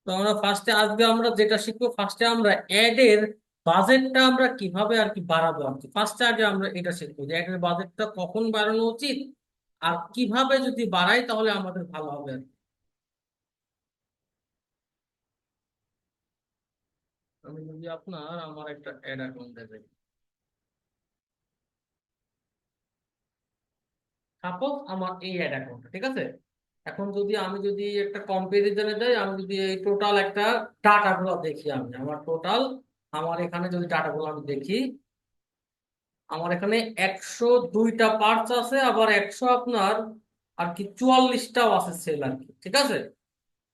তো আমরা ফার্স্টে আজকে আমরা যেটা শিখবো, ফার্স্টে আমরা অ্যাড এর বাজেটটা আমরা কিভাবে আর কি বাড়াবো আর কি। ফার্স্টে আগে আমরা এটা শিখবো যে অ্যাড এর বাজেটটা কখন বাড়ানো উচিত আর কিভাবে যদি বাড়াই তাহলে আমাদের ভালো হবে আর কি। আমি যদি আপনার আমার একটা অ্যাড অ্যাকাউন্ট দেখাই, সাপোজ আমার এই অ্যাড অ্যাকাউন্ট, ঠিক আছে। এখন যদি আমি যদি একটা কম্পারিজনে যাই, আমি যদি এই টোটাল একটা ডাটাগুলো দেখি, আমি আমার টোটাল আমার এখানে যদি ডাটাগুলো আমি দেখি, আমার এখানে 102টা পার্টস আছে, আবার 100 আপনার আর কি 44টাও আছে সেল আর কি, ঠিক আছে।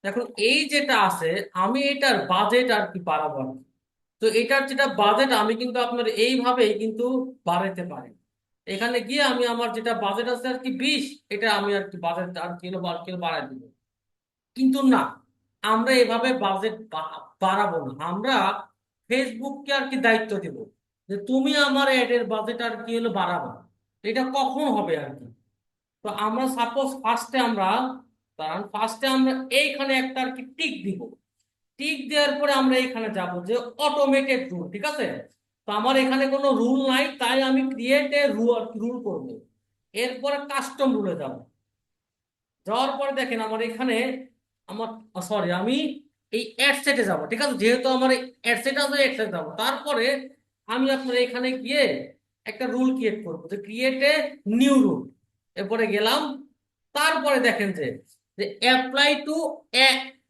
এখন এই যেটা আছে, আমি এটার বাজেট আর কি বাড়াবো আর কি। তো এটার যেটা বাজেট আমি কিন্তু আপনার এইভাবেই কিন্তু বাড়াতে পারি। এখানে গিয়ে আমি আমার যেটা বাজেট আছে আর কি 20, এটা আমি আর কি বাজেট আর কিলো বাড়াই দিব। কিন্তু না, আমরা এভাবে বাজেট বাড়াবো না। আমরা ফেসবুককে আর কি দায়িত্ব দিব যে তুমি আমার অ্যাডের বাজেট আর কি হলো বাড়াবা। এটা কখন হবে আর কি। তো আমরা সাপোজ ফার্স্টে আমরা, কারণ ফার্স্টে আমরা এইখানে একটা আর কি টিক দিব। টিক দেওয়ার পরে আমরা এখানে যাব যে অটোমেটেড রুল, ঠিক আছে। তো আমার এখানে কোনো রুল নাই, তাই আমি ক্রিয়েট এ রুল করবো। এরপরে কাস্টম রুলে যাব। যাওয়ার পরে দেখেন আমার এখানে আমার, সরি, আমি এই অ্যাড সেটে যাব, ঠিক আছে। যেহেতু আমার অ্যাড সেট আছে, অ্যাড সেটে যাবো। তারপরে আমি আপনার এখানে গিয়ে একটা রুল ক্রিয়েট করবো, যে ক্রিয়েট এ নিউ রুল। এরপরে গেলাম। তারপরে দেখেন যে apply to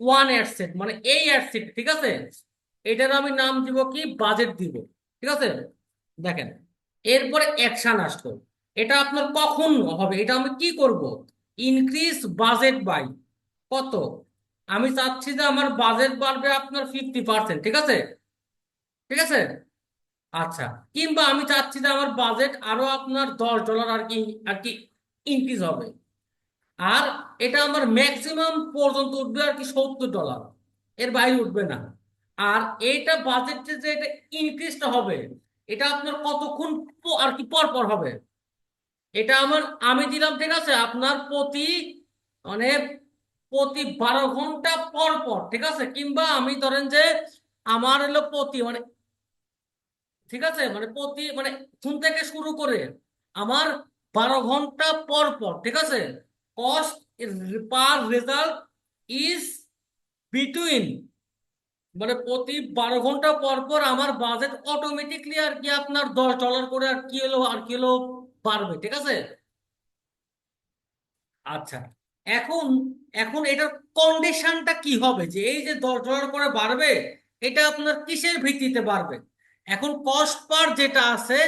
one ad set, মানে এই অ্যাড সেট, ঠিক আছে। এটার আমি নাম দিব কি, বাজেট দিব, ঠিক আছে। দেখেন, এরপরে অ্যাকশন আসলো। এটা আপনার কখন হবে, এটা আমি কি করব, ইনক্রিজ বাজেট বাই কত। আমি চাচ্ছি যে আমার বাজেট বাড়বে আপনার 50%, ঠিক আছে, ঠিক আছে। আচ্ছা, কিংবা আমি চাচ্ছি যে আমার বাজেট আরো আপনার $10 আর কি ইনক্রিজ হবে। আর এটা আমার ম্যাক্সিমাম পর্যন্ত উঠবে আর কি $70, এর বাইরে উঠবে না। আর এইটা বাজেটে যে এটা ইনক্রিজটা হবে, এটা আপনার কতক্ষণ আর কি পর পর হবে। এটা আমার আমি দিলাম, ঠিক আছে, আপনার প্রতি মানে প্রতি 12 ঘন্টা পর পর, ঠিক আছে। কিংবা আমি ধরেন যে আমার হলো প্রতি মানে, ঠিক আছে, মানে প্রতি মানে ঘুম থেকে শুরু করে আমার 12 ঘন্টা পর পর, ঠিক আছে। Cost per result is between, মানে প্রতি 12 ঘন্টা পর পর আমার বাজেট অটোমেটিকলি আর কি আপনার $10 করে আর কি হলো আর কি হলো বাড়বে, ঠিক আছে। আচ্ছা, এখন এখন এটার কন্ডিশনটা কি হবে, যে এই যে $10 করে বাড়বে, এটা আপনার কিসের ভিত্তিতে বাড়বে। এখন কস্ট পার যেটা আছে,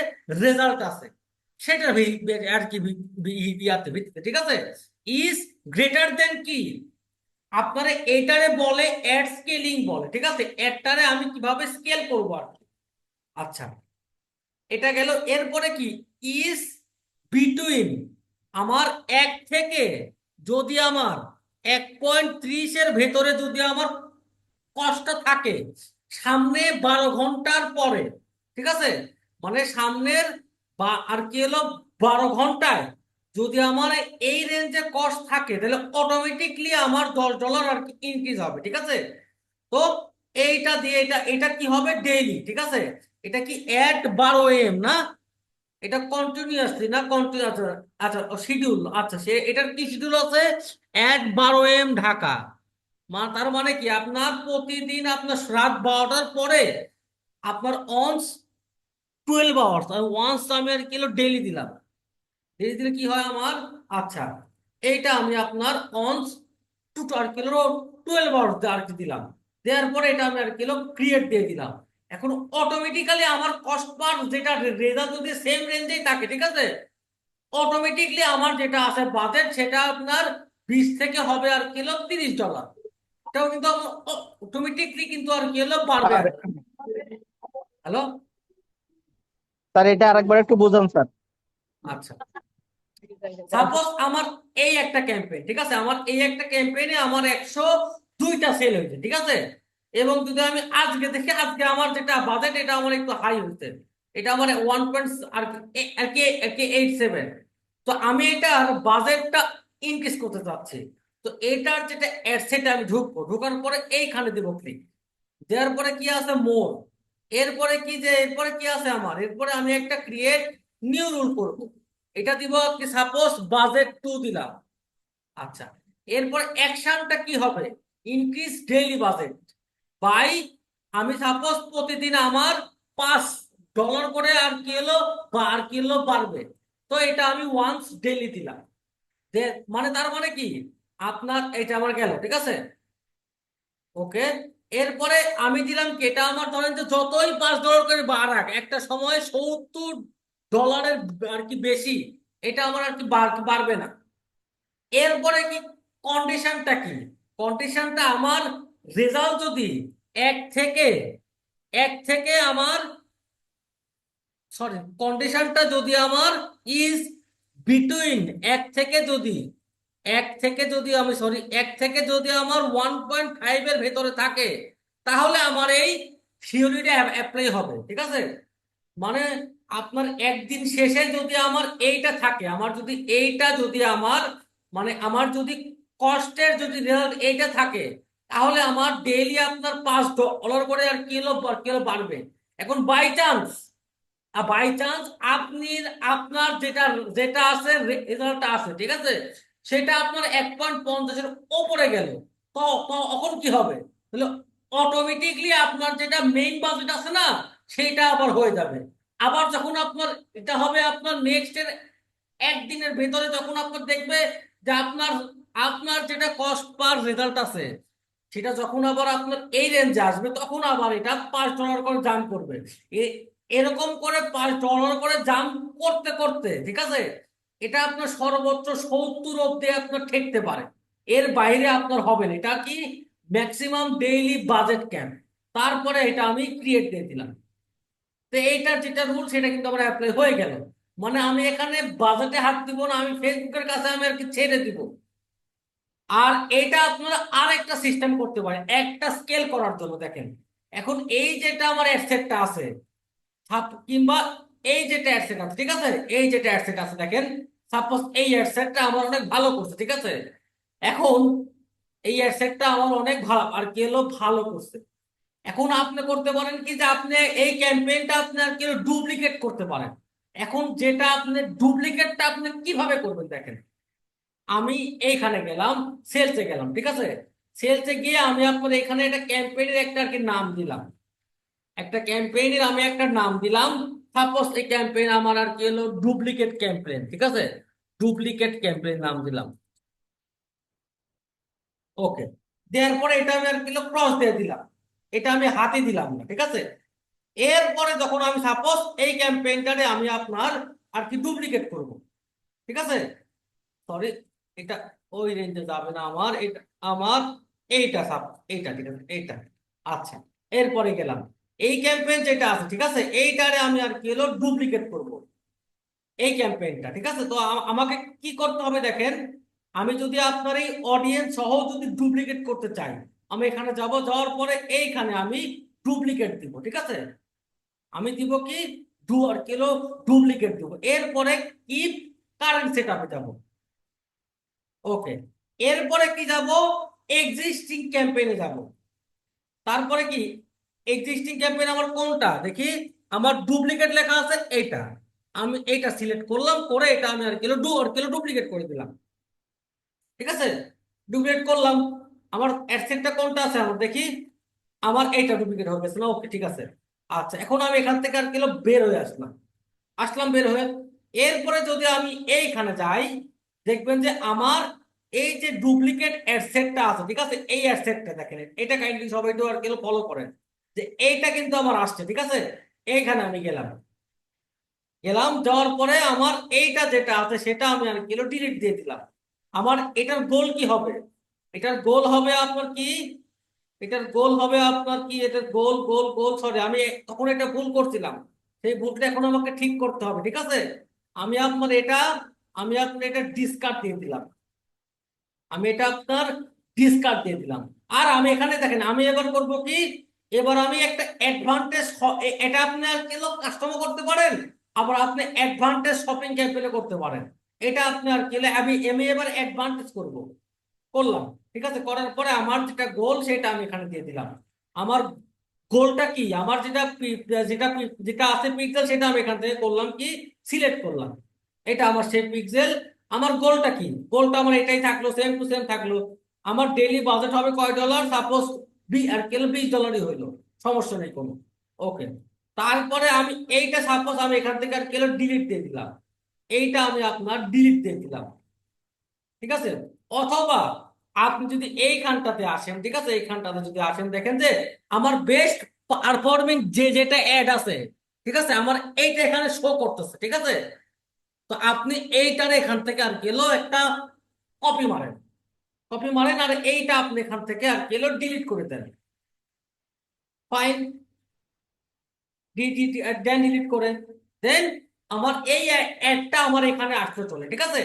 রেজাল্ট আছে, সেটার আর কি ইয়াতে ভিত্তিতে, ঠিক আছে। ইজ গ্রেটার দেন কি, আপনারা এটারে বলে অ্যাড স্কেলিং বলে, ঠিক আছে। অ্যাডটারে আমি কিভাবে স্কেল করবো আর কি। আচ্ছা, এটা গেল। এরপরে কি, ইজ বিটুইন, আমার এক থেকে, যদি আমার 1.30-এর ভেতরে যদি আমার কষ্টটা থাকে, সামনে 12 ঘন্টার পরে, ঠিক আছে, মানে সামনের বা আর কি হলো 12 ঘন্টায় যদি আমার এই রেঞ্জে কস্ট থাকে, তাহলে অটোমেটিকলি আমার $10 আর কি ইনক্রিজ হবে, ঠিক আছে। তো এইটা দিয়ে এটা এটা কি হবে, ডেইলি, ঠিক আছে। এটা কি 12 AM না, এটা কন্টিনিউয়াসলি না কন্টিনিউ, আচ্ছা। আচ্ছা, শিডিউল, আচ্ছা, সে এটার কি শিডিউল আছে, 12 AM ঢাকা। তার মানে কি, আপনার প্রতিদিন আপনার রাত 12টার পরে আপনার অনস 12 আওয়ার্স, আর ওয়ান্স আমি আর কিলো ডেইলি দিলাম। ডেইলি দিলে কি হয় আমার, আচ্ছা, এইটা আমি আপনার অনস টু আর কিলো 12 আওয়ার্স আর কি দিলাম। দেওয়ার পরে এটা আমি আর কিলো ক্রিয়েট দিয়ে দিলাম। এখন অটোমেটিক্যালি আমার কস্ট পার যেটা রেজাল্ট যদি সেম রেঞ্জেই থাকে, ঠিক আছে, অটোমেটিকলি আমার যেটা আছে বাজেট, সেটা আপনার 20 থেকে হবে আর কিলো $30। এটাও কিন্তু অটোমেটিকলি কিন্তু আর কি হলো বাড়বে আর আর কি। হ্যালো। স্যার এটা আরেকবার একটু বোঝান স্যার। আচ্ছা, সাপোজ আমার এই একটা ক্যাম্পেইন, ঠিক আছে, আমার এই একটা ক্যাম্পেইনে আমার 102টা সেল হয়েছে, ঠিক আছে। এবং যদি আমি আজকে দেখি, আজকে আমার যেটা বাজেট, এটা আমার একটু হাই হচ্ছে। এটা আমার 1 পয়েন্ট আর কি 87। তো আমি এটার বাজেটটা ইনক্রিজ করতে চাচ্ছি। তো এটার যেটা অ্যাডসেট আমি ঢুকবো, ঢোকার পরে এইখানে দেবো ক্লিক, দেওয়ার পরে কি আছে মোর, এরপরে কি যে এরপরে কি আছে আমার, এরপরে আমি একটা ক্রিয়েট নিউ রুল করব, এটা দিব কি সাপোজ বাজেট 2 দিলাম। আচ্ছা, এরপর অ্যাকশনটা কি হবে, ইনক্রিজ ডেইলি বাজেট বাই, আমি সাপোজ প্রতিদিন আমার $5 করে আর কি হলো বা আর কি হলো বাড়বে, তো এটা আমি ওয়ান্স ডেইলি দিলাম। যে মানে তার মানে কি, আপনার এটা আমার গেল, ঠিক আছে। ওকে, এরপরে আমি দিলাম কি, এটা আমার ধরেন যে যতই $5 করে বাড়াক, একটা সময় $70 আর কি বেশি, এটা আমার আর কি বাড়বে না। এরপরে কি কন্ডিশনটা কি, কন্ডিশনটা আমার রেজাল্ট যদি এক থেকে এক থেকে আমার সরি কন্ডিশনটা যদি আমার ইজ বিটুইন এক থেকে যদি আমি সরি এক থেকে যদি আমার 1.5 এর ভেতরে থাকে, তাহলে আমার এই থিওরিটা অ্যাপ্লাই হবে, ঠিক আছে। মানে আপনার একদিন শেষে যদি আমার এইটা থাকে, আমার যদি এইটা যদি আমার মানে আমার যদি কষ্টের যদি রেজাল্ট এইটা থাকে, তাহলে আমার ডেইলি আপনার $5 করে আর কিলো বাড়বে। এখন বাই চান্স আপনি আপনার যেটা যেটা আছে রেজাল্টটা আছে, ঠিক আছে, সেটা আপনার 1.50-এর ওপরে গেল, তো তখন কি হবে, তাহলে অটোমেটিকলি আপনার যেটা মেইন বাজেট আছে না, সেটা আবার হয়ে যাবে। আবার যখন আপনার এটা হবে আপনার নেক্সট এর একদিনের ভেতরে, যখন আপনার দেখবে যে আপনার আপনার যেটা কস্ট পার রেজাল্ট আছে, সেটা যখন আবার আপনার এই রেঞ্জে আসবে, তখন আবার এটা $5 করে জাম্প করবে। এরকম করে $5 করে জাম্প করতে করতে, ঠিক আছে, এটা আপনার সর্বোচ্চ 70 অব্দি আপনার ঠেকতে পারে, এর বাইরে আপনার হবে না। এটা কি ম্যাক্সিমাম ডেইলি বাজেট ক্যাম্প। তারপরে এটা আমি ক্রিয়েট দিয়ে দিলাম। তো এইটার যেটা রুল, সেটা কিন্তু আমার অ্যাপ্লাই হয়ে গেল। মানে আমি এখানে বাজেটে হাত দিব না, আমি ফেসবুকের কাছে আমি আর কি ছেড়ে দিব। আর এটা আপনারা আর একটা সিস্টেম করতে পারেন একটা স্কেল করার জন্য। দেখেন, এখন এই যেটা আমার অ্যাডসেটটা আছে, কিংবা এই যেটা অ্যাডসেট আছে, ঠিক আছে, এই যেটা অ্যাডসেট আছে, দেখেন সাপোজ এই অ্যাডসেটটা আমার অনেক ভালো করছে, ঠিক আছে। এখন এই অ্যাডসেটটা আমার অনেক ভালো আর কি হলো ভালো করছে। এখন আপনি করতে পারেন কি, যে আপনি এই ক্যাম্পেইনটা আপনি আর কি ডুপ্লিকেট করতে পারেন। এখন যেটা আপনি ডুপ্লিকেটটা আপনি কিভাবে করবেন, দেখেন, আমি এইখানে গেলাম, সেলসে গেলাম, ঠিক আছে, সেলসে গিয়ে আমি আপনার এখানে একটা ক্যাম্পেইনের একটা আর কি নাম দিলাম, একটা ক্যাম্পেইনের আমি একটা নাম দিলাম। সাপোজ এই ক্যাম্পেইন আমার আর কি হলো ডুপ্লিকেট ক্যাম্পেইন, ঠিক আছে, ডুপ্লিকেট ক্যাম্পেইন নাম দিলাম। ওকে, দেওয়ার পরে এটা আমি আর কি ক্রস দিয়ে দিলাম, এটা আমি হাতে দিলাম না, ঠিক আছে। এরপরে যখন আমি সাপোজ এই ক্যাম্পেইনটারে আমি আপনার আর কি ডুপ্লিকেট করব, ঠিক আছে, সরি, এটা ওই রেঞ্জে যাবে না আমার, এটা আমার এইটা এইটা, ঠিক আছে, এইটা। আচ্ছা, এরপরে গেলাম এই ক্যাম্পেইন যেটা আছে, ঠিক আছে, এইটারে আমি আর কি হলো ডুপ্লিকেট করব, এই ক্যাম্পেইনটা, ঠিক আছে। তো আমাকে কি করতে হবে, দেখেন, আমি যদি আপনার এই অডিয়েন্স সহ যদি ডুপ্লিকেট করতে চাই, আমি এখানে যাব, যাওয়ার পরে এইখানে আমি ডুপ্লিকেট দিব, ঠিক আছে। আমি দিব কি আর কিলো ডুপ্লিকেট দিব, এরপরে কিপ কারেন্ট সেট আপে যাবো। ওকে, এরপরে কি যাব, এক্সিস্টিং ক্যাম্পেইনে যাব। তারপরে কি এক্সিস্টিং ক্যাম্পেইন আমার কোনটা দেখি, আমার ডুপ্লিকেট লেখা আছে এইটা, আমি এইটা সিলেক্ট করলাম, করে এটা আমি আর কিলো ডুপ্লিকেট করে দিলাম, ঠিক আছে। ডুপ্লিকেট করলাম, আমার অ্যাডসেটটা কোনটা আছে আমার দেখি, আমার এইটা ডুপ্লিকেট হয়ে গেছে না, ওকে ঠিক আছে। আচ্ছা, এখন আমি এখান থেকে আর কিলো বের হয়ে আসলাম, বের হয়ে। এরপরে যদি আমি এইখানে যাই, দেখবেন যে আমার এই যে ডুপ্লিকেট অ্যাডসেটটা আছে, ঠিক আছে, এই অ্যাডসেটটা দেখেন, এটা কাইন্ডলি সবাই একটু আর কি ফলো করেন, যে এইটা কিন্তু আমার আসছে, ঠিক আছে। এইখানে আমি গেলাম, যাওয়ার পরে আমার এইটা যেটা আছে সেটা আমি আর কি ডিলিট দিয়ে দিলাম। আমার এটার গোল কি হবে, এটার গোল হবে আপনার কি, এটার গোল হবে আপনার কি, এটার গোল গোল গোল সরি, আমি তখন এটা ভুল করছিলাম, সেই ভুলটা এখন আমাকে ঠিক করতে হবে, ঠিক আছে। আমি আপনার এটা আমি আপনার এটা ডিসকার্ড দিয়ে দিলাম, আমি এটা আপনার ডিসকার্ড দিয়ে দিলাম। আর আমি এখানে দেখেন, আমি এবার করব কি, এবার আমি একটা অ্যাডভান্টেজ, এটা আপনি আর কি কাস্টমার করতে পারেন, আবার আপনি অ্যাডভান্টেজ শপিং ক্যাম্পেইনে করতে পারেন। এটা আপনি আর কি আমি আমি এবার অ্যাডভান্টেজ করব। করলাম, ঠিক আছে। করার পরে আমার যেটা গোল সেটা আমি এখানে দিয়ে দিলাম। আমার গোলটা কি, আমার যেটা আছে পিক্সেল, সেটা আমি এখান থেকে করলাম কি, সিলেক্ট করলাম। এটা আমার সেই পিক্সেল। আমার গোলটা কি, গোলটা আমার এটাই থাকলো, সেম টু সেম থাকলো। আমার ডেইলি বাজেট হবে কয় ডলার, সাপোজ আর কেন $20 হইলো, সমস্যা নেই কোনো। ওকে, তারপরে আমি এইটা সাপোজ আমি এখান থেকে আর কেন ডিলিট দিয়ে দিলাম, এইটা আমি আপনার ডিলিট দিয়ে দিলাম, ঠিক আছে। অথবা আপনি যদি এইখানটাতে আসেন, ঠিক আছে, এইখানটাতে যদি আসেন, দেখেন যে আমার বেস্ট পারফর্মিং যেটা অ্যাড আছে, ঠিক আছে, আমার এইটা এখানে শো করতেছে, ঠিক আছে। তো আপনি এইটার এখান থেকে আর গেলো একটা কপি মারেন, কপি মারেন, আর এইটা আপনি এখান থেকে আর গেলো ডিলিট করে দেন। ফাইন, দেন ডিলিট করেন। দেন আমার এই অ্যাডটা আমার এখানে আসলো চলে, ঠিক আছে।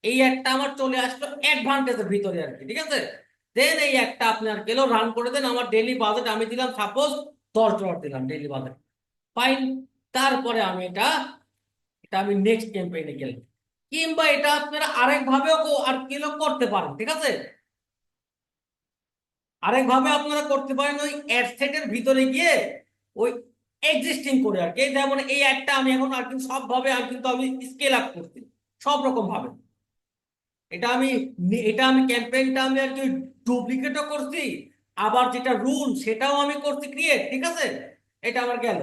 এই অ্যাডটা আমার চলে আসলো অ্যাডভান্টেজের ভিতরে আর কি, ঠিক আছে। দেন এই অ্যাডটা আপনি আর গেলেও রান করে দেন। আমার ডেইলি বাজেট আমি দিলাম সাপোজ $10 দিলাম ডেইলি বাজেট। ফাইন, তারপরে আমি এটা এটা আমি নেক্সট ক্যাম্পেইনে গেলাম। কিংবা এটা আপনারা আরেক ভাবেও আর কিলো করতে পারেন, ঠিক আছে। আরেক ভাবে আপনারা করতে পারেন, ওই অ্যাড সেটের ভিতরে গিয়ে ওই এক্সিস্টিং করে আর কি। এই যেমন এই অ্যাডটা আমি এখন আর কিন্তু সব ভাবে আর কিন্তু আমি স্কেল আপ করছি, সব রকম ভাবে। এটা আমি ক্যাম্পেইনটা আমি আর কি ডুপ্লিকেটও করছি, আবার যেটা রুল সেটাও আমি করছি ক্রিয়েট, ঠিক আছে। এটা আমার গেল।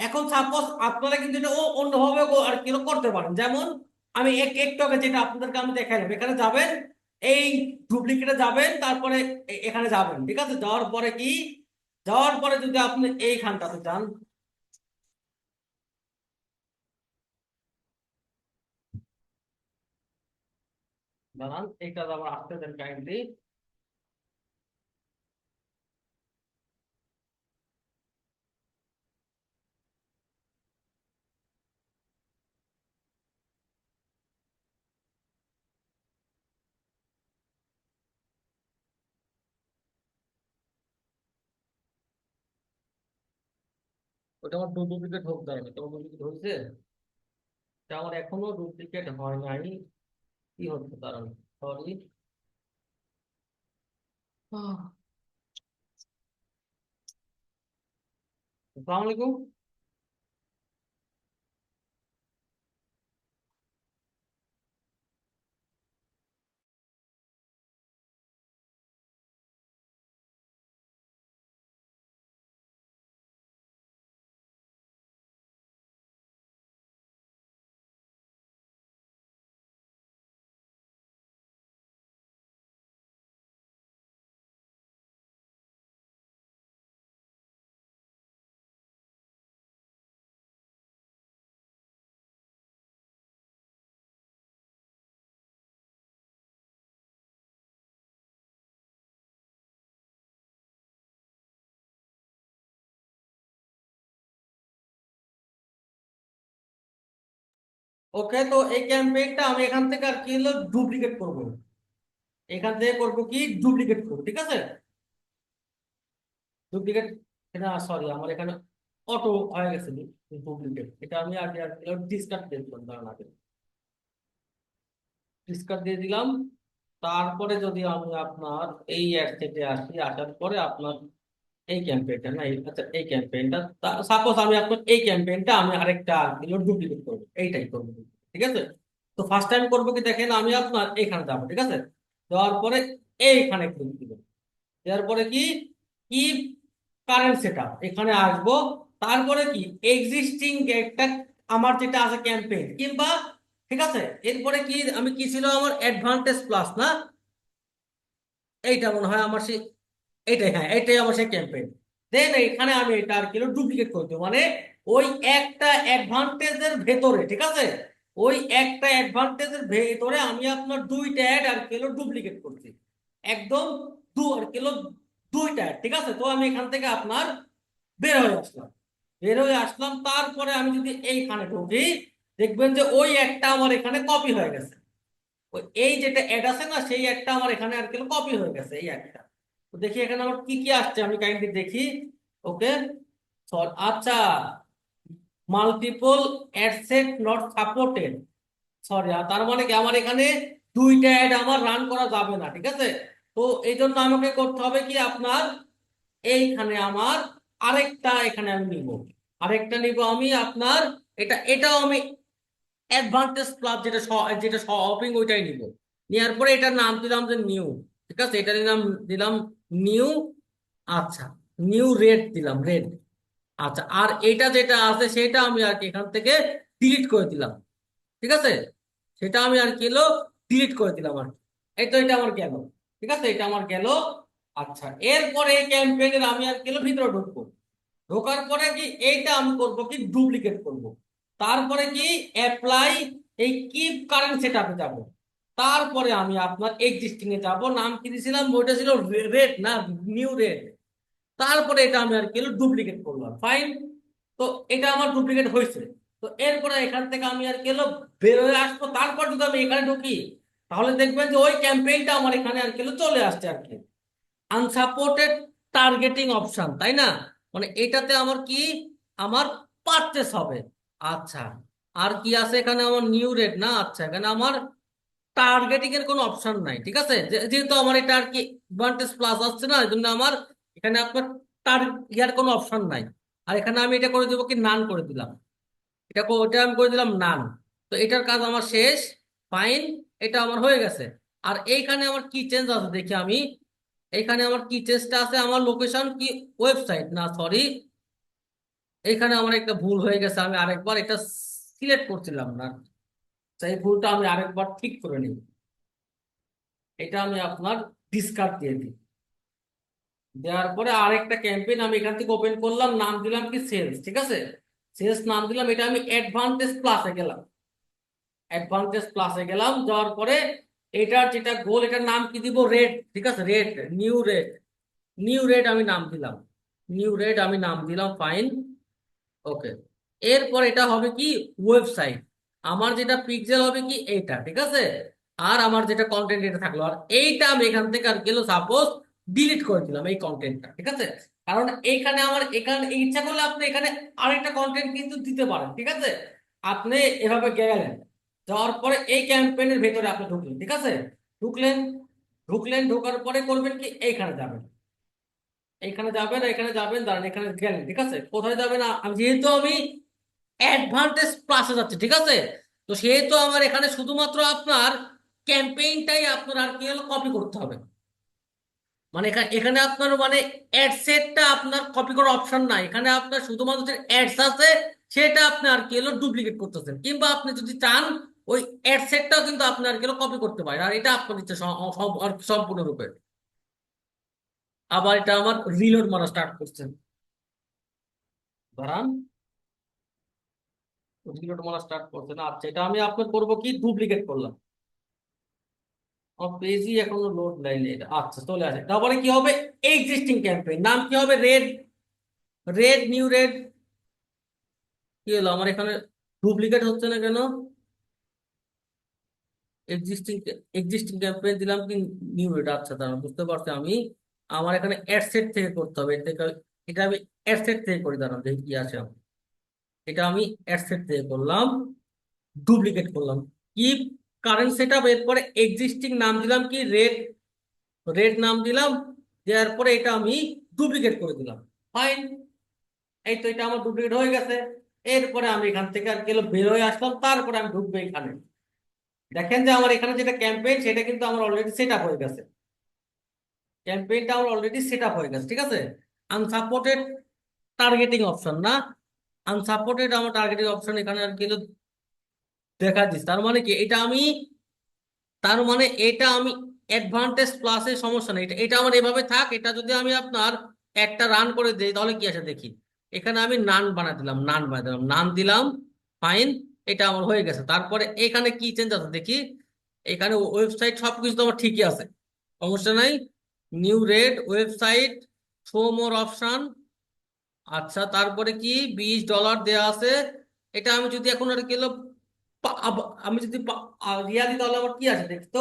এখন সাপোজ আপনারা কিন্তু এটা অন্যভাবে আর কি করতে পারেন। যেমন আমি একটু আগে যেটা আপনাদেরকে আমি দেখালাম, এখানে যাবেন, এই ডুপ্লিকেটে যাবেন, তারপরে এখানে যাবেন, ঠিক আছে। যাওয়ার পরে কি, যাওয়ার পরে যদি আপনি এইখানটাতে যান, দাঁড়ান এইটা আবার আসতে দেন কাইন্ডলি। ওটা আমার ডুপ্লিকেট হোক, দাঁড়ান, তোমার ডুপ্লিকেট হয়েছে? এটা আমার এখনো ডুপ্লিকেট হয় নাই, কি হচ্ছে দাঁড়ান, সরি। আসসালামু আলাইকুম। ওকে, তো এই ক্যাম্পেইনটা আমি এখান থেকে আর কি হলো ডুপ্লিকেট করবো। এখান থেকে করবো কি, ডুপ্লিকেট করবো, ঠিক আছে। ডুপ্লিকেট, এটা সরি আমার এখানে অটো হয়ে গেছে ডুপ্লিকেট। এটা আমি আগে আর ডিসকার্ড দিয়ে দিলাম, দাঁড়ান আগে ডিসকার্ড দিয়ে দিলাম। তারপরে যদি আমি আপনার এই অ্যাড থেকে আসি, আসার পরে আপনার এই ক্যাম্পেইনটা না আচ্ছা, এই ক্যাম্পেইনটা সাপোজ আমি আপনার এই ক্যাম্পেইনটা আমি আরেকটা ডুপ্লিকেট করবো, এইটাই করবো, ঠিক আছে। তো ফার্স্ট টাইম করবো কি, দেখেন আমি আপনার এখানে যাবো, ঠিক আছে। যাওয়ার পরে এইখানে ক্লিক দিব। দেওয়ার পরে কি, কি কারেন্ট সেটআপ এখানে আসবো। তারপরে কি, এক্সিস্টিং একটা আমার যেটা আছে ক্যাম্পেইন, কিংবা ঠিক আছে, এরপরে কি আমি কি ছিল আমার অ্যাডভান্টেজ প্লাস না, এইটা মনে হয় আমার সেই, এইটাই, হ্যাঁ এইটাই আমার সেই ক্যাম্পেইন। দেন এখানে আমি এটা আর কি ডুপ্লিকেট করে দেবো, মানে ওই একটা অ্যাডভান্টেজের ভেতরে, ঠিক আছে, ওই একটা অ্যাডভান্টেজের ভেতরে আমি আপনার দুইটা অ্যাড আর কি ডুপ্লিকেট করছি, একদম দু আর কি দুইটা ad, ঠিক আছে। তো আমি এখান থেকে আপনার বের হয়ে আসলাম, বের হয়ে আসলাম। তারপরে আমি যদি এইখানে ঢুকি, দেখবেন যে ওই একটা আমার এখানে কপি হয়ে গেছে। ওই এই যেটা অ্যাড আছে না, সেই অ্যাডটা আমার এখানে আর কি কপি হয়ে গেছে, এই একটা। তো দেখি এখানে আমার কি কি আসছে, আমি কাইন্ডলি দেখি। ওকে, আচ্ছা, multiple ad set not supported, sorry. তার মানে কি, আমার এখানে দুইটা অ্যাড আমার রান করা যাবে না, ঠিক আছে। তো এই জন্য আমাকে করতে হবে কি আপনার এইখানে আমার আরেকটা এখানে আমি নিব, আরেকটা নিব আমি আপনার এটাও আমি অ্যাডভান্টেজ প্লাস যেটা শপিং ওইটাই নিব। নেওয়ার পরে এটার নাম দিলাম যে নিউ, ঠিক আছে, এটা দিলাম দিলাম নিউ। আচ্ছা, নিউ রেড দিলাম, রেড। আচ্ছা, আর এটা যেটা আছে সেটা আমি আর কি এখান থেকে ডিলিট করে দিলাম, ঠিক আছে, সেটা আমি আর কি হলো ডিলিট করে দিলাম আর কি। এই তো এটা আমার গেল, ঠিক আছে, এটা আমার গেল। আচ্ছা, এরপরে এই ক্যাম্পেইনের আমি আর কি হলো ভিতরে ঢুকবো। ঢোকার পরে কি এইটা আমি করব কি ডুপ্লিকেট করব। তারপরে কি অ্যাপ্লাই, এই কিপ কারেন্ট সেটআপে যাব। তারপরে আমি আপনার এক্সিস্টিং এ যাব, নাম কি দিয়েছিলাম ওইটা ছিল রেড না, নিউ রেড। তারপরে এটা আমি আর কি ডুপ্লিকেট করলাম, ফাইন। তো এটা আমার ডুপ্লিকেট হয়েছে। তো এরপরে এখান থেকে আমি আর কি বের হয়ে আসবো। তারপর যদি আমি এখানে ঢুকি তাহলে দেখবেন যে ওই ক্যাম্পেইনটা আমার এখানে আর কি চলে আসছে আর কি, আনসাপোর্টেড টার্গেটিং অপশন, তাই না? মানে এটাতে আমার কি, আমার পারচেস হবে। আচ্ছা, আর কি আছে এখানে আমার নিউ রেট না, আচ্ছা এখানে আমার টার্গেটিং এর কোনো অপশন নাই, ঠিক আছে, যেহেতু আমার এটা আর কি অ্যাডভান্টেজ প্লাস আসছে না, এই জন্য আমার এখানে আপনার ইয়ার কোনো অপশন নাই। আর এখানে আমি এটা করে দেবো কি নান করে দিলাম, এটা আমি করে দিলাম নান। তো এটার কাজ আমার শেষ, ফাইন, এটা আমার হয়ে গেছে। আর এইখানে আমার কি চেঞ্জ আছে দেখি আমি, এখানে আমার কি চেঞ্জটা আছে, আমার লোকেশন কি ওয়েবসাইট না, সরি, এখানে আমার একটা ভুল হয়ে গেছে, আমি আরেকবার এটা সিলেক্ট করছিলাম না, সেই ভুলটা আমি আরেকবার ঠিক করে নিই। এটা আমি আপনার ডিসকার্ড দিয়ে দিই। দেওয়ার পরে আরেকটা ক্যাম্পেইন আমি এখান থেকে ওপেন করলাম, নাম দিলাম কি সেলস, ঠিক আছে, সেলস নাম দিলাম, এটা আমি অ্যাডভান্টেজ প্লাসে গেলাম, অ্যাডভান্টেজ প্লাসে গেলাম, যাওয়ার পরে এটার যেটা গোল, এটার নাম কি দিব, রেড, ঠিক আছে, red, new red, new red আমি নাম দিলাম, নিউ রেড আমি নাম দিলাম, ফাইন, ওকে। এরপর এটা হবে কি ওয়েবসাইট, আমার যেটা পিক্সেল হবে কি এইটা, ঠিক আছে, আর আমার যেটা কন্টেন্ট এটা থাকলো, আর এইটা আমি এখান থেকে আর গেল সাপোজ ডিলিট করে দিলাম এই কন্টেন্টটা, ঠিক আছে। কারণ এইখানে আমার এখানে ইচ্ছা করলে আপনি এখানে আরেকটা কন্টেন্ট কিন্তু দিতে পারেন, ঠিক আছে। আপনি এভাবে গেলেন, যাওয়ার পরে এই ক্যাম্পেইনের ভেতরে আপনি ঢুকলেন, ঠিক আছে, ঢুকলেন, ঢোকার পরে করবেন কি এইখানে যাবেন, এইখানে যাবেন, এখানে যাবেন, দাঁড়ান, এখানে গেলেন, ঠিক আছে, কোথায় যাবেন, আমি যেহেতু আমি অ্যাডভান্টেজ প্লাসে যাচ্ছে, ঠিক আছে, তো সেহেতু আমার এখানে শুধুমাত্র আপনার ক্যাম্পেইনটাই আপনার আর কি হলো কপি করতে হবে। মানে এখানে এখানে আপনার মানে অ্যাড সেটটা আপনার কপি করার অপশন নাই, এখানে আপনার শুধুমাত্র যে অ্যাডস আছে সেটা আপনি আর কি হলো ডুপ্লিকেট করতেছেন, কিংবা আপনি যদি চান ওই অ্যাড সেটটাও কিন্তু আপনি আর কি হলো কপি করতে পারেন, আর এটা আপনার ইচ্ছা সম্পূর্ণরূপে। আবার এটা আমার রিলোড মারা স্টার্ট করছেন, দাঁড়ান, রিলোড মারা স্টার্ট করছেন। আচ্ছা, এটা আমি আপনার করবো কি ডুপ্লিকেট করলাম, আমার পেজই এখনো লোড লাইনে, আচ্ছা চলে আসে। তারপরে কি হবে, এক্সিস্টিং ক্যাম্পেইন নাম কি হবে, রেড, রেড, নিউ রেড। কি হলো আমার এখানে ডুপ্লিকেট হচ্ছে না কেন, এক্সিস্টিং এক্সিস্টিং ক্যাম্পেইন দিলাম কি নিউ রেড, আচ্ছা দাঁড়ান বুঝতে পারছি আমি, আমার এখানে অ্যাড সেট থেকে করতে হবে, এটা আমি অ্যাড সেট থেকে করি, দাঁড়ান দেখি কি আছে আমার। এটা আমি অ্যাড সেট থেকে করলাম, ডুপ্লিকেট করলাম, কি কারেন্ট সেট আপ, এরপরে এক্সিস্টিং নাম দিলাম কি রেড, রেড নাম দিলাম, দেওয়ার পরে এটা আমি ডুপ্লিকেট করে দিলাম, ফাইন। এই তো এটা আমার ডুপ্লিকেট হয়ে গেছে। এরপরে আমি এখান থেকে আর গেলে বের হয়ে আসলাম, তারপরে আমি ঢুকবো এখানে। দেখেন যে আমার এখানে যেটা ক্যাম্পেইন সেটা কিন্তু আমার অলরেডি সেট আপ হয়ে গেছে, ক্যাম্পেইনটা আমার অলরেডি সেট আপ হয়ে গেছে, ঠিক আছে। আনসাপোর্টেড টার্গেটিং অপশন না, আনসাপোর্টেড আমার টার্গেটিং অপশন এখানে আর গেলে দেখা দিচ্ছে, তার মানে কি এটা আমি, তার মানে এটা আমি অ্যাডভান্টেজ প্লাসের সমস্যা নেই, এটা এটা আমার এভাবে থাক, এটা যদি আমি আপনার একটা রান করে দিই তাহলে কি আছে দেখি। এখানে আমি নান বানাই দিলাম, নান বানাই দিলাম, নান দিলাম, ফাইন, এটা আমার হয়ে গেছে। তারপরে এখানে কি চেঞ্জ আছে দেখি, এখানে ওয়েবসাইট সবকিছু তো আমার ঠিকই আছে, সমস্যা নাই, নিউ রেড ওয়েবসাইট, শো মোর অপশন, আচ্ছা তারপরে কি $20 দেয়া আছে। এটা আমি যদি এখন আর গেল আমি যদি রিয়া দিই তাহলে আমার কি আসে দেখতো,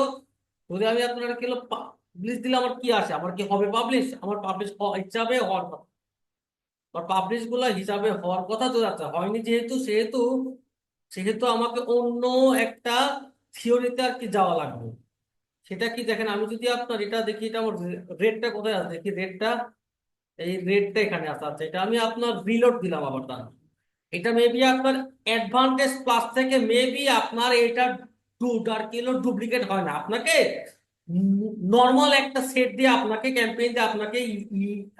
যদি আমি আপনার গেল পাবলিশ দিলে আমার কি আসে, আমার কি হবে পাবলিশ, আমার পাবলিশ হিসাবে হওয়ার কথা, আর পাবলিশ গুলা হিসাবে হওয়ার কথা তো যাচ্ছে হয়নি, যেহেতু সেহেতু সেহেতু আমাকে অন্য একটা থিওরিতে আর কি যাওয়া লাগবে, সেটা কি দেখেন, আমি যদি আপনার এটা দেখি, এটা আমার রেটটা কোথায় আছে দেখি, রেটটা, এই রেটটা এখানে আছে। আচ্ছা, এটা আমি আপনার রিলোড দিলাম আবার তার, এটা মেবি আপনার অ্যাডভান্টেজ প্লাস থেকে মেবি আপনার এটা আর কিলো ডুপ্লিকেট হয় না, আপনাকে নর্মাল একটা সেট দিয়ে আপনাকে ক্যাম্পেইন দিয়ে আপনাকে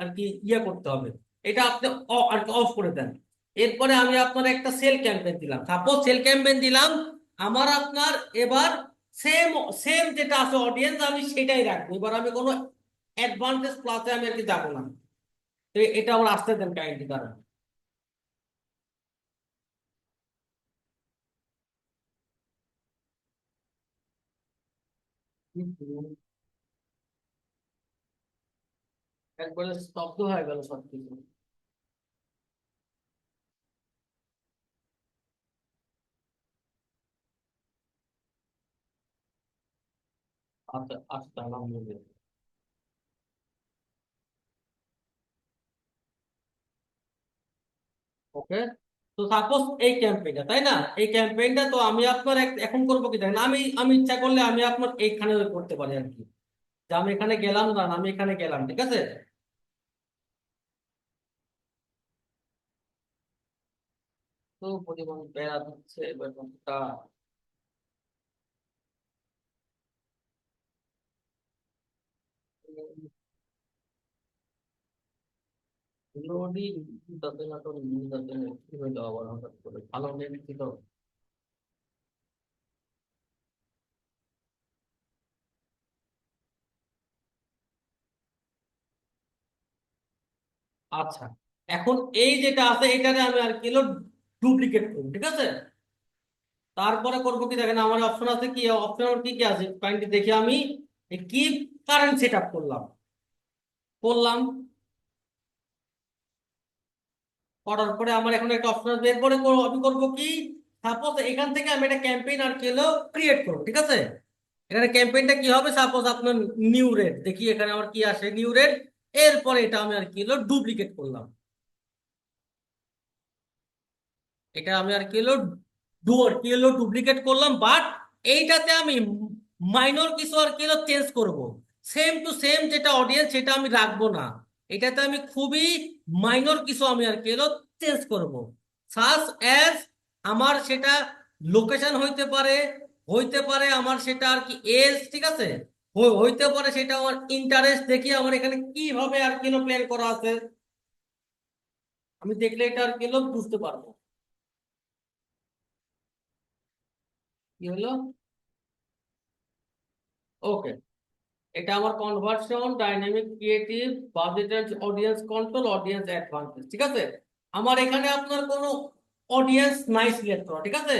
আর কি ইয়ে করতে হবে, এটা আপনি আর কি অফ করে দেন। এরপরে আমি আপনার একটা সেল ক্যাম্পেইন দিলাম, সাপোজ সেল ক্যাম্পেইন দিলাম, আমার আপনার এবার সেম সেম যেটা আছে অডিয়েন্স আমি সেটাই রাখবো, এবার আমি কোনো অ্যাডভান্টেজ প্লাসে আমি আর কি যাবো না। তো এটা আমার আসতে দেন কাইন্ডলি কারণ একবারে স্তব্ধ হয়ে গেল সবকিছু। আচ্ছা আচ্ছা, আলহামদুলিল্লাহ। ওকে, তো সাপোজ এই ক্যাম্পেইনটা, তাই না, এই ক্যাম্পেইনটা তো আমি আপনার এখন করবো কি দেখেন, আমি আমি ইচ্ছা করলে আমি আপনার এইখানে করতে পারি আর কি, যে আমি এখানে গেলাম না, আমি এখানে গেলাম, ঠিক আছে। তো পরিমাণ বেড়া দিচ্ছে বেতনটা, লোডই যাতে না, তো যাতে কি হইলো আবার হঠাৎ করে, ভালো নেট ছিল। আচ্ছা, এখন এই যেটা আছে এটারে আমি আর কিলো ডুপ্লিকেট করবো, ঠিক আছে। তারপরে করবো কি দেখেন, আমার অপশন আছে, কি অপশন আমার কি কি আছে কাইন্ডলি দেখি আমি, কি কারেন্ট সেট আপ করলাম, করলাম, করার পরে আমার এখন একটা অপশন আছে, এরপরে আমি করবো কি, সাপোজ এখান থেকে আমি একটা ক্যাম্পেইন আর কি হলো ক্রিয়েট করবো, ঠিক আছে। এখানে ক্যাম্পেইনটা কি হবে, সাপোজ আপনার নিউ রেট, দেখি এখানে আমার কি আসে, নিউ রেট। এরপরে এটা আমি আর কি হলো ডুপ্লিকেট করলাম, এটা আমি আর কি হলো কি হলো ডুপ্লিকেট করলাম, বাট এইটাতে আমি মাইনর কিছু আর কি হলো চেঞ্জ করব, সেম টু সেম যেটা অডিয়েন্স সেটা আমি রাখবো না, এটাতে আমি খুবই মাইনর কিছু আমি আর কি হলো চেঞ্জ করব, সাস অ্যাজ আমার সেটা লোকেশন হইতে পারে, হইতে পারে আমার সেটা আর কি এজ, ঠিক আছে, হইতে পারে সেটা আমার ইন্টারেস্ট, দেখি আমার এখানে কিভাবে আর কিলো প্ল্যান করা আছে, আমি দেখলে এটা আর কিলো বুঝতে পারবো। কি হলো, ওকে, এটা আমার conversion, dynamic creative, budget, audience control, audience advantage, ঠিক আছে। আমার এখানে আপনার কোনো অডিয়েন্স নাই সিলেক্ট করা, ঠিক আছে।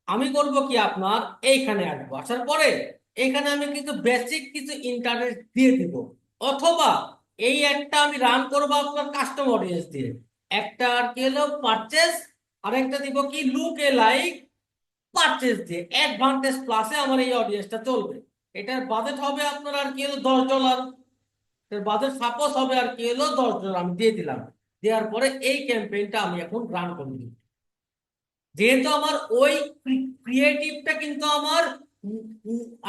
আমি করব কি, আপনার এইখানে আসবো, আসার পরে এইখানে আমি কিছু বেসিক কিছু ইন্টারেস্ট দিয়ে দিব, অথবা এই একটা আমি রান করবো আপনার কাস্টম অডিয়েন্স দিয়ে, একটা আর কি হলো পারচেস, আর একটা দিব কি লুক এ লাইক পারচেজ দিয়ে, অ্যাডভান্টেজ প্লাসে আমার এই অডিয়েন্সটা চলবে। এটার বাজেট হবে আপনার আর কি হলো $10, এর বাজেট সাপোজ হবে আর কি হলো $10, আমি দিয়ে দিলাম। দেওয়ার পরে এই ক্যাম্পেইনটা আমি এখন রান করে দিই, যেহেতু আমার ওই ক্রিয়েটিভটা কিন্তু আমার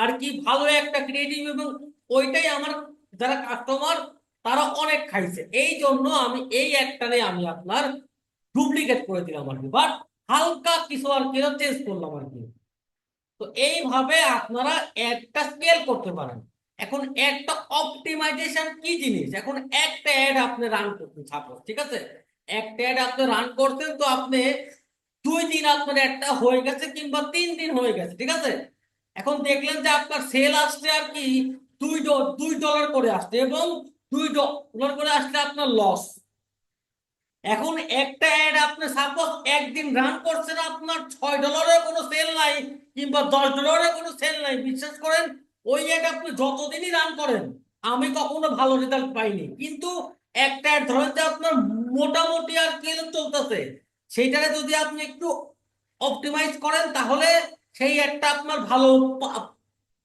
আর কি ভালো একটা ক্রিয়েটিভ, এবং ওইটাই আমার যারা কাস্টমার তারা অনেক খাইছে, এই জন্য আমি এই একটারে আমি আপনার ডুপ্লিকেট করে দিলাম আর কি, বাট হালকা কিছু আর কি চেঞ্জ করলাম আর কি। তো এইভাবে আপনারা অ্যাডটা স্কেল করতে পারেন। এখন একটা অপটিমাইজেশন কি জিনিস, এখন একটা অ্যাড আপনি রান করতেন সাপোজ, ঠিক আছে, একটা অ্যাড আপনি রান করতেন, তো আপনি 2 দিন আপনার একটা হয়ে গেছে কিংবা 3 দিন হয়ে গেছে, ঠিক আছে। এখন দেখলেন যে আপনার সেল আসছে আর কি $2 করে আসছে, এবং $2 করে আসলে আপনার লস। এখন একটা অ্যাড আপনি সাপোজ একদিন রান করছেন, আপনার $6 কোনো সেল নাই কিংবা $10 কোনো সেল নাই, বিশ্বাস করেন ওই অ্যাড আপনি যতদিনই রান করেন আমি কখনো ভালো রেজাল্ট পাইনি, কিন্তু একটা অ্যাড ধরেন যে আপনার মোটামুটি আর কি চলতেছে, সেইটারে যদি আপনি একটু অপটিমাইজ করেন তাহলে সেই অ্যাডটা আপনার ভালো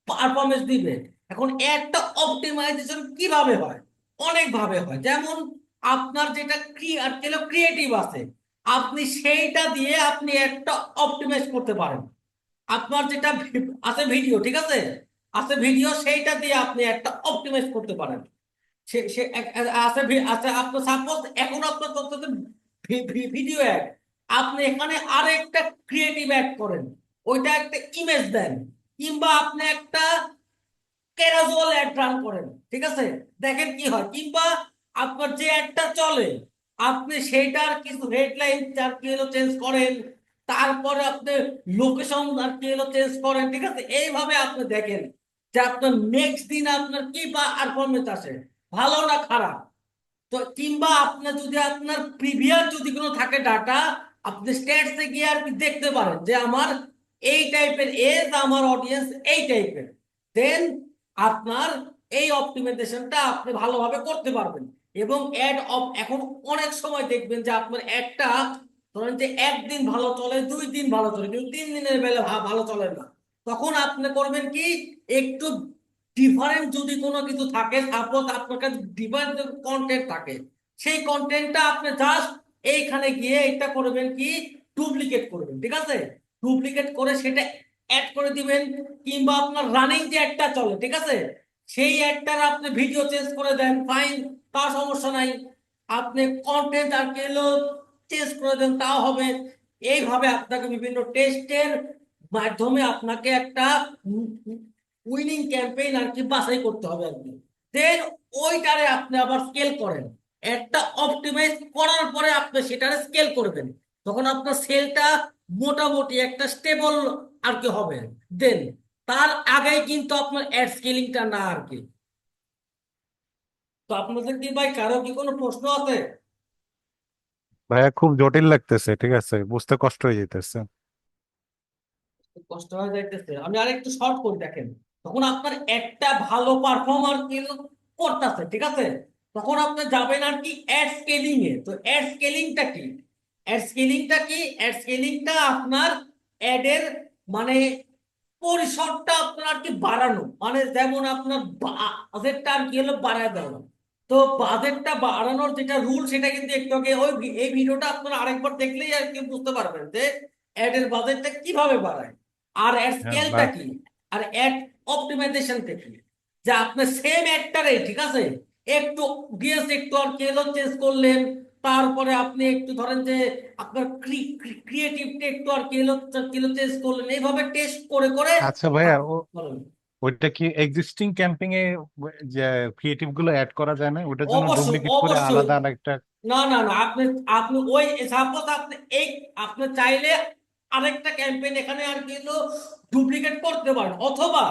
পারফরমেন্স দিবে। এখন একটা অপটিমাইজেশন কিভাবে হয়, অনেক ভাবে হয়, যেমন আপনার যেটা ক্রিয়েটিভ আছে আপনি সেইটা দিয়ে আপনি একটা অপটিমাইজ করতে পারেন। আপনার যেটা আছে ভিডিও, ঠিক আছে, আছে ভিডিও, সেইটা দিয়ে আপনি একটা অপটিমাইজ করতে পারেন। সে সে আছে আছে আপনার সাপোজ এখন আপনার তথ্যতে ভিডিও অ্যাড, আপনি এখানে আরেকটা ক্রিয়েটিভ অ্যাড করেন, ওইটা একটা ইমেজ দেন, কিংবা আপনি একটা ক্যাজুয়াল অ্যাড রান করেন, ঠিক আছে, দেখেন কি হয়। কিংবা আপনার যে অ্যাডটা চলে আপনি সেইটার কিছু হেডলাইন আর কি হলো চেঞ্জ করেন, তারপরে আপনি লোকেশন আর কি হলো চেঞ্জ করেন, ঠিক আছে। এইভাবে আপনি দেখেন যে আপনার নেক্সট দিন আপনার কি পারফরমেন্স আসে, ভালো না খারাপ। তো কিংবা আপনার যদি আপনার প্রিভিয়াস যদি কোনো থাকে ডাটা, আপনি স্ট্যাটসে গিয়ে আর কি দেখতে পারেন যে আমার এই টাইপের এজ, আমার অডিয়েন্স এই টাইপের, দেন আপনার এই অপটিমাইজেশনটা আপনি ভালোভাবে করতে পারবেন। এবং অ্যাড অফ এখন অনেক সময় দেখবেন যে আপনার অ্যাডটা ধরেন যে একদিন ভালো চলে, 2 দিন ভালো চলে, কিন্তু 3 দিনের বেলা ভালো চলে না। তখন আপনি করবেন কি, একটু ডিফারেন্ট যদি কোনো কিছু থাকে, সাপোজ আপনার কাছে ডিফারেন্ট কন্টেন্ট থাকে, সেই কন্টেন্টটা আপনি জাস্ট এইখানে গিয়ে এটা করবেন কি, ডুপ্লিকেট করবেন, ঠিক আছে। ডুপ্লিকেট করে সেটা অ্যাড করে দিবেন। কিংবা আপনার রানিং যে অ্যাডটা চলে, ঠিক আছে, সেই অ্যাডটার আপনি ভিডিও চেঞ্জ করে দেন, ফাইন, তা সমস্যা নাই। আপনি কন্টেন্ট আর কেলো চেঞ্জ করে দেন, তাও হবে। এইভাবে আপনাকে বিভিন্ন টেস্টের মাধ্যমে আপনাকে একটা উইনিং ক্যাম্পেইন আর কি বাছাই করতে হবে আর কি। দেন ওইটারে আপনি আবার স্কেল করেন, একটা অপটিমাইজ করার পরে আপনি সেটারে স্কেল করবেন, তখন আপনার সেলটা মোটামুটি একটা স্টেবল আর কি হবে। দেন তার আগে কিন্তু আপনার অ্যাড স্কেলিংটা না আর কি। তো আপনাদের কি ভাই কারো কি কোনো প্রশ্ন আছে? ভাইয়া খুব জটিল লাগতেছে, ঠিক আছে, বুঝতে কষ্ট হয়ে যাইতেছে। কষ্ট হয়ে যাইতেছে, আমি আরেকটু শর্ট করে দেখেন। তখন আপনার একটা ভালো পারফর্মার করতেছে, ঠিক আছে, তখন আপনি যাবেন আর কি অ্যাড স্কেলিং এ। তো অ্যাড স্কেলিংটা কি, অ্যাড স্কেলিংটা কি, অ্যাড স্কেলিংটা আপনার অ্যাডের মানে পরিসরটা আপনার আর কি বাড়ানো, মানে যেমন আপনার বাজেটটা আর কি হলো বাড়ায় দেওয়া। তো বাজেটটা বাড়ানোর যেটা রুল সেটা কিন্তু একটু আগে ওই এই ভিডিওটা আপনারা আরেকবার দেখলেই আর কি বুঝতে পারবেন যে অ্যাডের বাজেটটা কিভাবে বাড়ায়, আর অ্যাড হ্যাঁ স্কেলটা কি, আর অ্যাড অপটিমাইজেশনটা কি। যে আপনি সেম অ্যাডটারে, ঠিক আছে, একটু ডিএস একটু আর কি হলো চেঞ্জ করলেন, তারপরে আপনি একটু ধরেন যে আপনার ক্রিয়েটিভটা একটু আর কি হলো চেঞ্জ করলেন, এইভাবে টেস্ট করে করে আচ্ছা ভাইয়া, বলেন। ওইটা কি এক্সিস্টিং ক্যাম্পিং এ যে ক্রিয়েটিভ গুলো অ্যাড করা যায় না, ওটার জন্য অবশ্যই ডুপ্লিকেট করে অবশ্যই, আলাদা আরেকটা? না না না, আপনি আপনি ওই সাপোজ আপনি এই আপনি চাইলে আরেকটা ক্যাম্পেইন এখানে আর কিন্তু ডুপ্লিকেট করতে পারেন, অথবা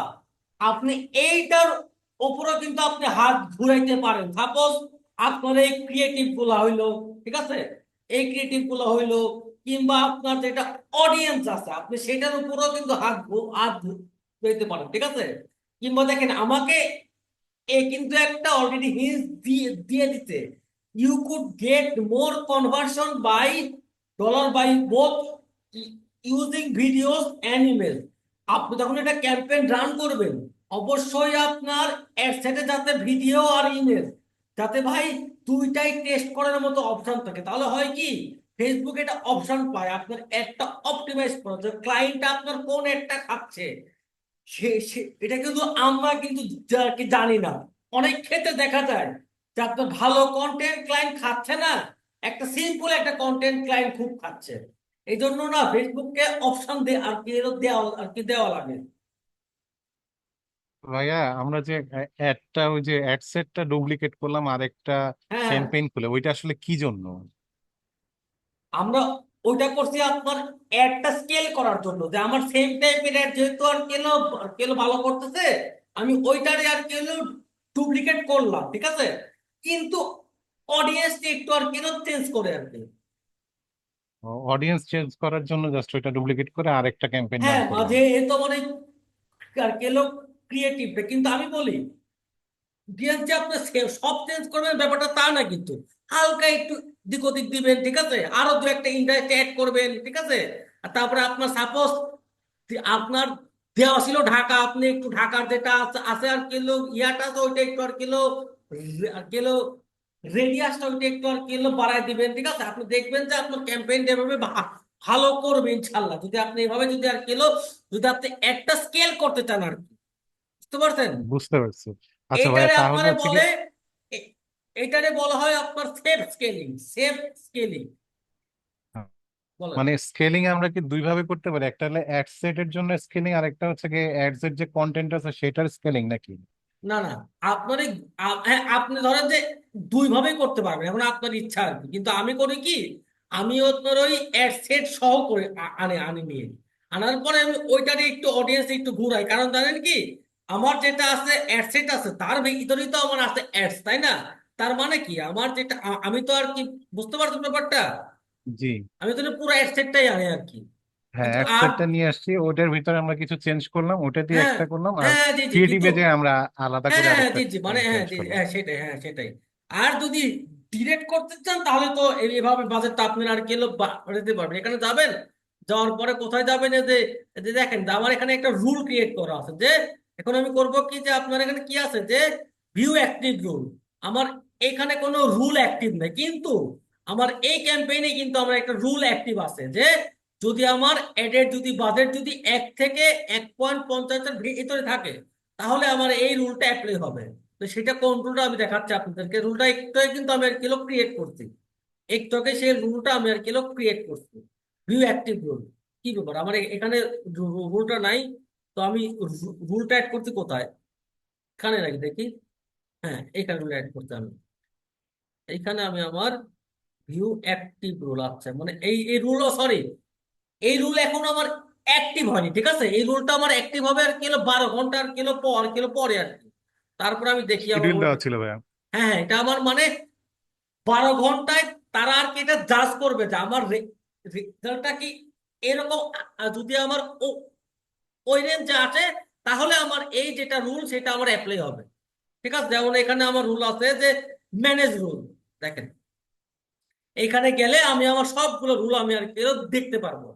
আপনি এইটার উপরে কিন্তু আপনি হাত ঘুরাইতে পারেন। সাপোজ আপনার এই ক্রিয়েটিভ গুলা হইলো, ঠিক আছে, এই ক্রিয়েটিভ গুলা হইলো, কিংবা আপনার যেটা অডিয়েন্স আছে আপনি সেটার উপরেও কিন্তু হাত ঘুরাইতে পারেন, ঠিক আছে। কিংবা দেখেন আমাকে এ কিন্তু একটা অলরেডি হিন্ট দিয়ে দিয়ে দিতে, you could get more conversion by dollar by both using videos and image. আপনি যখন এটা ক্যাম্পেইন রান করবেন, অবশ্যই আপনার এর সাথে যাতে ভিডিও আর ইমেজ যাতে ভাই দুইটাই টেস্ট করার মতো অপশন থাকে, তাহলে হয় কি, ফেসবুক এটা অপশন পায় আপনার একটা অপটিমাইজ করার, যে ক্লায়েন্ট আপনার কোন একটা খাচ্ছে। এটা কিন্তু আমরা কিন্তু কি জানি না। অনেক ক্ষেত্রে দেখা যায় যে আপনার ভালো কন্টেন্ট ক্লায়েন্ট খাচ্ছে না, একটা সিম্পল একটা কন্টেন্ট ক্লায়েন্ট খুব খাচ্ছে। এই জন্য না ফেসবুককে অপশন দিয়ে আর কি দেওয়া আর কি দেওয়া লাগে। ভাইয়া আমরা যে অ্যাডটা, ওই যে অ্যাড সেটটা ডুপ্লিকেট করলাম আরেকটা হ্যাঁ, ক্যাম্পেইন খুলে, ওইটা আসলে কি জন্য? আমরা ওইটা করছি আপনার অ্যাডটা স্কেল করার জন্য, যে আমার সেম টাইপের অ্যাড যেহেতু আর কেলো কেলো ভালো করতেছে, আমি ওইটারে আর কেলো ডুপ্লিকেট করলাম, ঠিক আছে, কিন্তু অডিয়েন্স একটু আর কেন চেঞ্জ করে আর কি। অডিয়েন্স চেঞ্জ করার জন্য জাস্ট ওইটা ডুপ্লিকেট করে আরেকটা ক্যাম্পেইন হ্যাঁ, রান করলাম। মাঝে এ তো মানে আর কেলো ক্রিয়েটিভ, কিন্তু আমি বলি ডিএস যে আপনি সব চেঞ্জ করবেন ব্যাপারটা তা না, কিন্তু হালকা একটু দিক ওদিক দিবেন, ঠিক আছে, আরো দু একটা ইন্ডাস্ট্রি অ্যাড করবেন, ঠিক আছে। আর তারপরে আপনার সাপোজ আপনার দেওয়া ছিল ঢাকা, আপনি একটু ঢাকার যেটা আছে আছে আর কিলো ইয়াটা আছে ওইটা একটু আর কিলো কিলো রেডিয়াসটা ওইটা একটু আর কিলো বাড়ায় দিবেন, ঠিক আছে। আপনি দেখবেন যে আপনার ক্যাম্পেইন এভাবে ভালো করবে ইনশাল্লাহ, যদি আপনি এভাবে যদি আর কিলো যদি আপনি একটা স্কেল করতে চান আর কি। বুঝতে পারছেন? বুঝতে পারছি। আচ্ছা ভাইয়া, এইটারে তাহলে আপনারে হচ্ছে কি, বলে এ- এইটারে বলা হয় আপনার সেফ স্কেলিং। সেফ স্কেলিং বলেন। মানে স্কেলিং আমরা কি দুই ভাবে করতে পারি? একটা হলো অ্যাড সেটের জন্য স্কেলিং, আর একটা হচ্ছে কি অ্যাডস এর যে কন্টেন্ট আছে সেটার স্কেলিং নাকি? না না, আপনার হ্যাঁ, আপনি ধরেন যে দুই ভাবেই করতে পারবেন, এখন আপনার ইচ্ছা আর কি। কিন্তু আমি করি কি, আমি আপনার ওই অ্যাড সেট সহ করে আনি নিয়ে আনার পরে আমি ওইটারে একটু অডিয়েন্স একটু ঘুরাই, কারণ জানেন কি, আমার যেটা আছে অ্যাড সেট আছে তার ভিতরেই তো আমার আছে অ্যাডস, তাই না? তার মানে কি, আমার যেটা আমি তো আর কি, বুঝতে পারছেন ব্যাপারটা? জি। আমি তো পুরো অ্যাড সেটটাই আনি আর কি। হ্যাঁ, কিন্তু অ্যাড সেটটা নিয়ে আসছি, ওটার ভিতরে আমরা কিছু চেঞ্জ করলাম, ওটা দিয়ে হ্যাঁ একটা করলাম, আর হ্যাঁ জি জি, কিন্তু ক্রিয়েটিভে যে আমরা আলাদা হ্যাঁ করে হ্যাঁ আরেকটা জি জি, মানে হ্যাঁ চেঞ্জ জি জি, করলাম। হ্যাঁ সেটাই, হ্যাঁ সেটাই। আর যদি ডিরেক্ট করতে চান তাহলে তো এভাবে বাজেটটা আপনার আর গেলে দিতে পারবেন। এখানে যাবেন, যাওয়ার পরে কোথায় যাবেন, এই যে দেখেন যে আমার এখানে একটা রুল ক্রিয়েট করা আছে, যে এখন আমি করব কি, যে আপনার এখানে কি আছে যে ভিউ অ্যাক্টিভ রুল। আমার এখানে কোনো রুল অ্যাক্টিভ নেই, কিন্তু আমার এই ক্যাম্পেইনে কিন্তু আমার একটা রুল অ্যাক্টিভ আছে, যে যদি আমার এডের যদি বাজেট যদি 1 থেকে 1.50 ভিতরে থাকে, তাহলে আমার এই রুলটা অ্যাপ্লাই হবে। তো সেটা কোন রুলটা আমি দেখাচ্ছি আপনাদেরকে। রুলটা একটু কিন্তু আমি আর কিলো ক্রিয়েট করছি, একটু আগে সেই রুলটা আমি আর কিলো ক্রিয়েট করছি। ভিউ অ্যাক্টিভ রুল, কি ব্যাপার আমার এখানে রুলটা নাই। তো আমি রুলটা অ্যাড করছি কোথায়, এখানে নাকি দেখি। হ্যাঁ, এখানে রুল অ্যাড করতে আমি, এইখানে আমি আমার ভিউ অ্যাক্টিভ রুল, আচ্ছা মানে এই রুল, সরি, এই রুল এখন আমার অ্যাক্টিভ হয়নি, ঠিক আছে? এই রুলটা আমার অ্যাক্টিভ হবে আর কিলো 12 ঘন্টা আর কিলো পরে আর কি। তারপর আমি দেখি আমার শিডিউল দেওয়া ছিল ভাইয়া। হ্যাঁ হ্যাঁ, এটা আমার মানে 12 ঘন্টায় তারা আর কি এটা জাজ করবে যে আমার রেজাল্টটা কি এরকম। যদি আমার ওই রেঞ্জে আছে, তাহলে আমার এই যেটা রুল সেটা আমার অ্যাপ্লাই হবে। ঠিক আছে, যেমন এখানে আমার রুল আছে যে ম্যানেজ রুল, দেখেন এখানে গেলে আমি আমার সবগুলো রুল আমি আর কি দেখতে পারবো।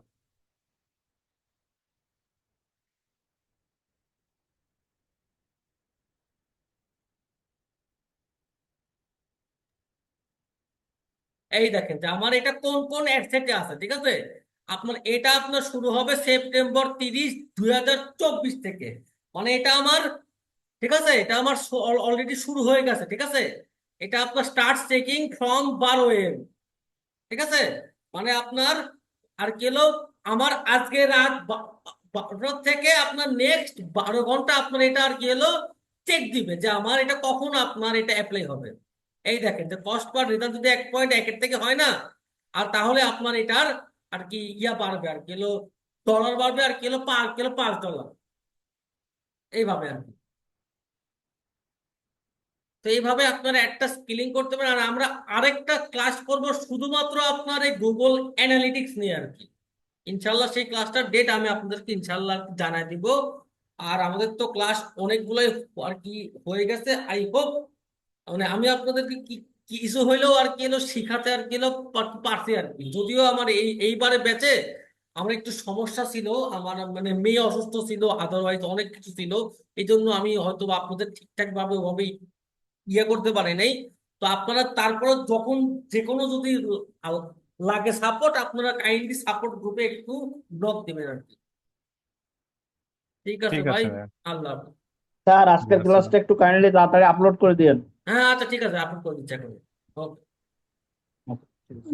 এই দেখেন যে আমার এটা কোন কোন অ্যাডসেটে আছে, ঠিক আছে? আপনার এটা আপনার শুরু হবে সেপ্টেম্বর 30, 2024 থেকে। মানে এটা আমার, ঠিক আছে, এটা আমার অলরেডি শুরু হয়ে গেছে, ঠিক আছে? এটা আপনার স্টার্ট চেকিং ফ্রম 12 AM, ঠিক আছে? মানে আপনার আর গেল আমার আজকে রাত 12টা থেকে আপনার নেক্সট 12 ঘন্টা আপনার এটা আর গেল চেক দিবে যে আমার এটা কখন আপনার এটা অ্যাপ্লাই হবে। এই দেখেন যে কস্ট পার রিটার্ন যদি 1.1 থেকে হয় না, আর তাহলে আপনার এটার আর কি বাড়বে আর কিলো, ডলার বাড়বে আর কিলো $5, এইভাবে আর কি। তো এইভাবে আপনারা একটা স্কিলিং করতে পারেন। আর আমরা আরেকটা ক্লাস করব শুধুমাত্র আপনার এই গুগল অ্যানালিটিক্স নিয়ে আর কি। ইনশাল্লাহ সেই ক্লাসটার ডেট আমি আপনাদেরকে ইনশাল্লাহ জানাই দিব। আর আমাদের তো ক্লাস অনেকগুলোই আর কি হয়ে গেছে, আই হোপ মানে আমি আপনাদেরকে কি কিছু হইলেও আর কি এলো শিখাতে আর কি এলো পারছি আর কি। যদিও আমার এইবারে ব্যাচে আমার একটু সমস্যা ছিল, আমার মানে মেয়ে অসুস্থ ছিল, আদারওয়াইজ অনেক কিছু ছিল। এই জন্য আমি হয়তো বা আপনাদের ঠিকঠাক ভাবে ওভাবে করতে পারি নাই। তো আপনারা তারপরে যখন যে কোনো যদি লাগে সাপোর্ট, আপনারা কাইন্ডলি সাপোর্ট গ্রুপে একটু ব্লক দিবেন আর কি। ঠিক আছে ঠিক ভাই, আছে ভাইয়া। আল্লাহ হাফেজ। স্যার জি, আজকের ক্লাসটা আসসালাম। একটু কাইন্ডলি তাড়াতাড়ি আপলোড করে দিয়েন। হ্যাঁ আচ্ছা ঠিক আছে, আপলোড করে দিচ্ছি এখন। ওকে। আচ্ছা, ঠিক আছে।